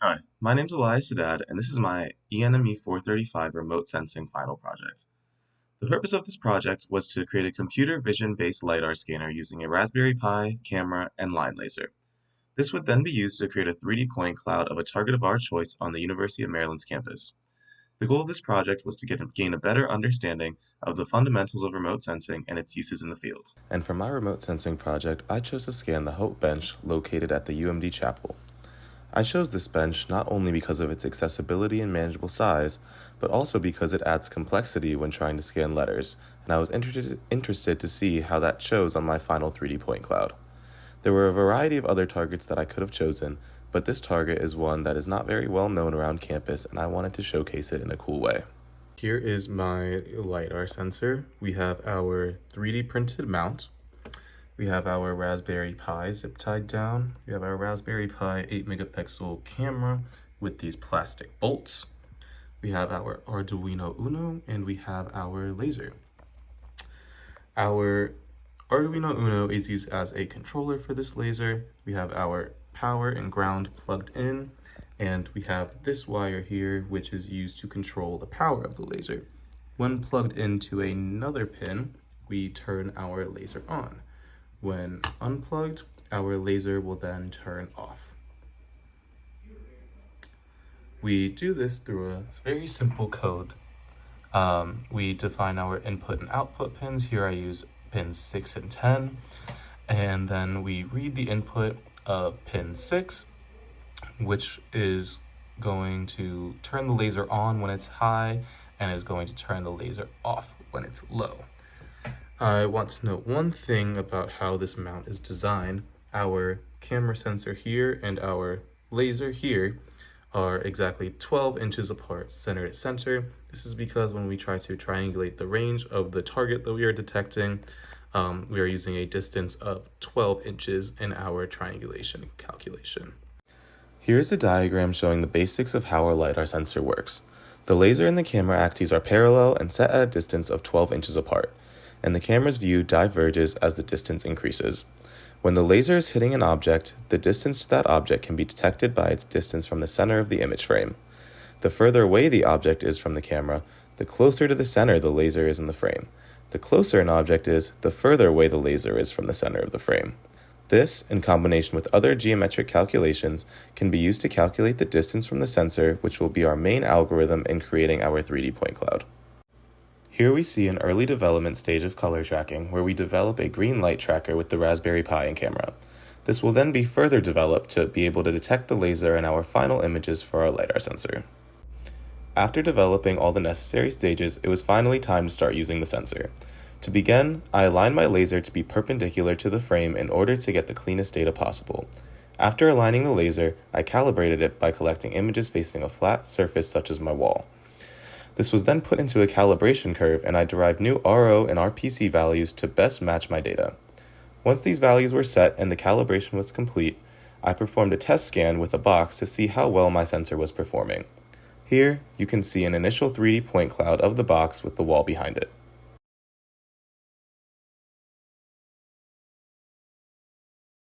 Hi, my name's Elias Haddad, and this is my ENME435 remote sensing final project. The purpose of this project was to create a computer vision-based LiDAR scanner using a Raspberry Pi, camera, and line laser. This would then be used to create a 3D point cloud of a target of our choice on the University of Maryland's campus. The goal of this project was to gain a better understanding of the fundamentals of remote sensing and its uses in the field. And for my remote sensing project, I chose to scan the Hope Bench located at the UMD Chapel. I chose this bench not only because of its accessibility and manageable size, but also because it adds complexity when trying to scan letters, and I was interested to see how that shows on my final 3D point cloud. There were a variety of other targets that I could have chosen, but this target is one that is not very well known around campus, and I wanted to showcase it in a cool way. Here is my LiDAR sensor. We have our 3D printed mount. We have our Raspberry Pi zip tied down. We have our Raspberry Pi 8 megapixel camera with these plastic bolts. We have our Arduino Uno, and we have our laser. Our Arduino Uno is used as a controller for this laser. We have our power and ground plugged in, and we have this wire here, which is used to control the power of the laser. When plugged into another pin, we turn our laser on. When unplugged, our laser will then turn off. We do this through a very simple code. We define our input and output pins. Here I use pins 6 and 10. And then we read the input of pin 6, which is going to turn the laser on when it's high and is going to turn the laser off when it's low. I want to note one thing about how this mount is designed. Our camera sensor here and our laser here are exactly 12 inches apart, center to center. This is because when we try to triangulate the range of the target that we are detecting, we are using a distance of 12 inches in our triangulation calculation. Here's a diagram showing the basics of how our LiDAR sensor works. The laser and the camera axes are parallel and set at a distance of 12 inches apart, and the camera's view diverges as the distance increases. When the laser is hitting an object, the distance to that object can be detected by its distance from the center of the image frame. The further away the object is from the camera, the closer to the center the laser is in the frame. The closer an object is, the further away the laser is from the center of the frame. This, in combination with other geometric calculations, can be used to calculate the distance from the sensor, which will be our main algorithm in creating our 3D point cloud. Here we see an early development stage of color tracking where we develop a green light tracker with the Raspberry Pi and camera. This will then be further developed to be able to detect the laser in our final images for our LiDAR sensor. After developing all the necessary stages, it was finally time to start using the sensor. To begin, I aligned my laser to be perpendicular to the frame in order to get the cleanest data possible. After aligning the laser, I calibrated it by collecting images facing a flat surface such as my wall. This was then put into a calibration curve, and I derived new RO and RPC values to best match my data. Once these values were set and the calibration was complete, I performed a test scan with a box to see how well my sensor was performing. Here, you can see an initial 3D point cloud of the box with the wall behind it.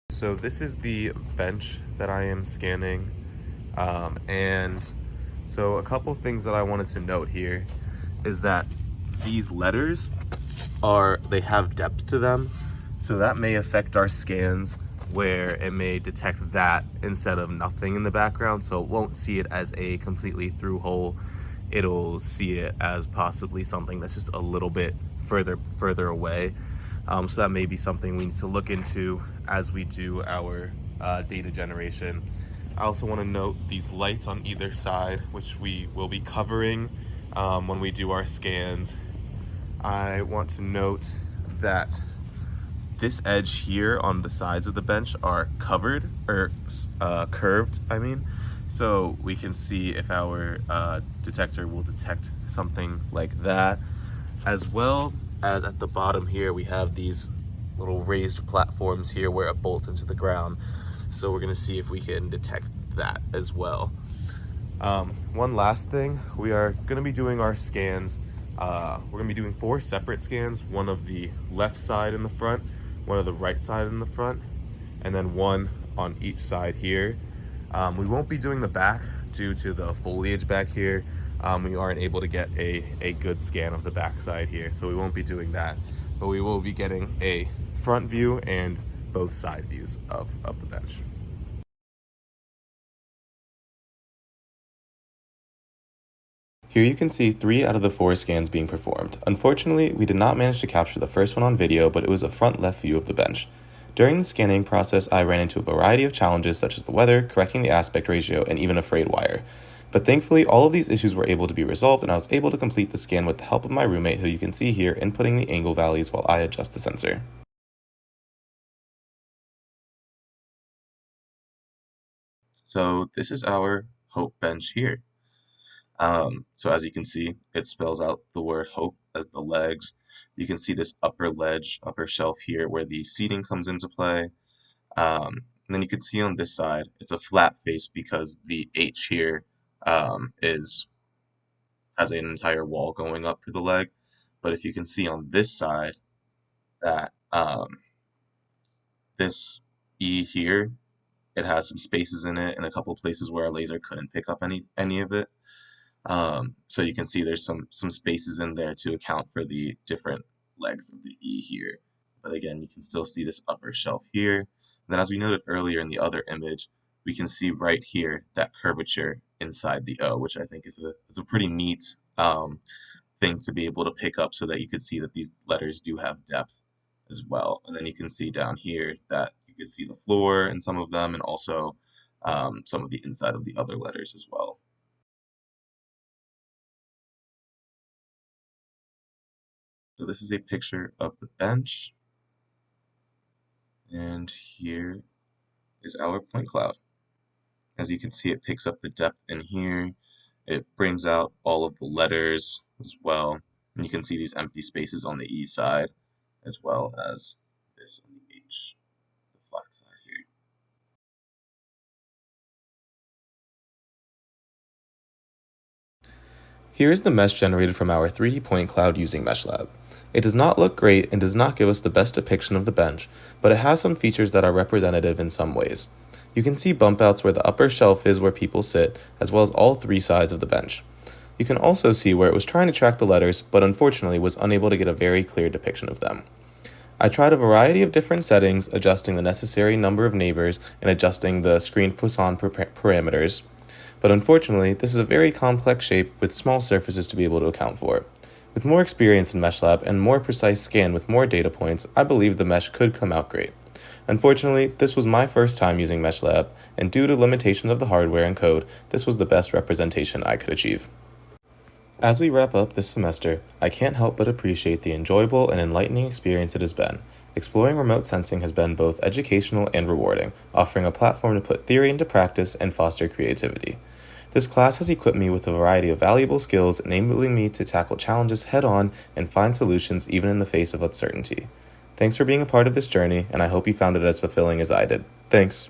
So this is the bench that I am scanning, So a couple things that I wanted to note here is that these letters they have depth to them, so that may affect our scans where it may detect that instead of nothing in the background, so it won't see it as a completely through hole. It'll see it as possibly something that's just a little bit further away. So that may be something we need to look into as we do our data generation. I also want to note these lights on either side, which we will be covering when we do our scans. I want to note that this edge here on the sides of the bench are covered, or curved, so we can see if our detector will detect something like that. As well as at the bottom here, we have these little raised platforms here where it bolts into the ground. So we're gonna see if we can detect that as well. One last thing, we are gonna be doing our scans. We're gonna be doing 4 separate scans, one of the left side in the front, one of the right side in the front, and then one on each side here. We won't be doing the back due to the foliage back here. We aren't able to get a good scan of the back side here, so we won't be doing that. But we will be getting a front view and both side views of the bench. Here you can see 3 out of the 4 scans being performed. Unfortunately, we did not manage to capture the first one on video, but it was a front left view of the bench. During the scanning process, I ran into a variety of challenges such as the weather, correcting the aspect ratio, and even a frayed wire. But thankfully, all of these issues were able to be resolved, and I was able to complete the scan with the help of my roommate, who you can see here, inputting the angle values while I adjust the sensor. So this is our Hope bench here. So as you can see, it spells out the word hope as the legs. You can see this upper ledge, upper shelf here where the seating comes into play. And then you can see on this side, it's a flat face because the H here is has an entire wall going up for the leg. But if you can see on this side that this E here, it has some spaces in it and a couple places where a laser couldn't pick up any of it. So you can see there's some spaces in there to account for the different legs of the E here. But again, you can still see this upper shelf here. And then as we noted earlier in the other image, we can see right here that curvature inside the O, which I think is a pretty neat thing to be able to pick up so that you could see that these letters do have depth as well. And then you can see down here that you can see the floor in some of them and also some of the inside of the other letters as well. So this is a picture of the bench, and here is our point cloud. As you can see, it picks up the depth in here. It brings out all of the letters as well, and you can see these empty spaces on the E side, as well as this on the H, the flat side here. Here is the mesh generated from our 3D point cloud using MeshLab. It does not look great and does not give us the best depiction of the bench, but it has some features that are representative in some ways. You can see bump outs where the upper shelf is where people sit, as well as all 3 sides of the bench. You can also see where it was trying to track the letters, but unfortunately was unable to get a very clear depiction of them. I tried a variety of different settings, adjusting the necessary number of neighbors and adjusting the screen Poisson parameters. But unfortunately, this is a very complex shape with small surfaces to be able to account for. With more experience in MeshLab and more precise scan with more data points, I believe the mesh could come out great. Unfortunately, this was my first time using MeshLab, and due to limitations of the hardware and code, this was the best representation I could achieve. As we wrap up this semester, I can't help but appreciate the enjoyable and enlightening experience it has been. Exploring remote sensing has been both educational and rewarding, offering a platform to put theory into practice and foster creativity. This class has equipped me with a variety of valuable skills, enabling me to tackle challenges head-on and find solutions even in the face of uncertainty. Thanks for being a part of this journey, and I hope you found it as fulfilling as I did. Thanks.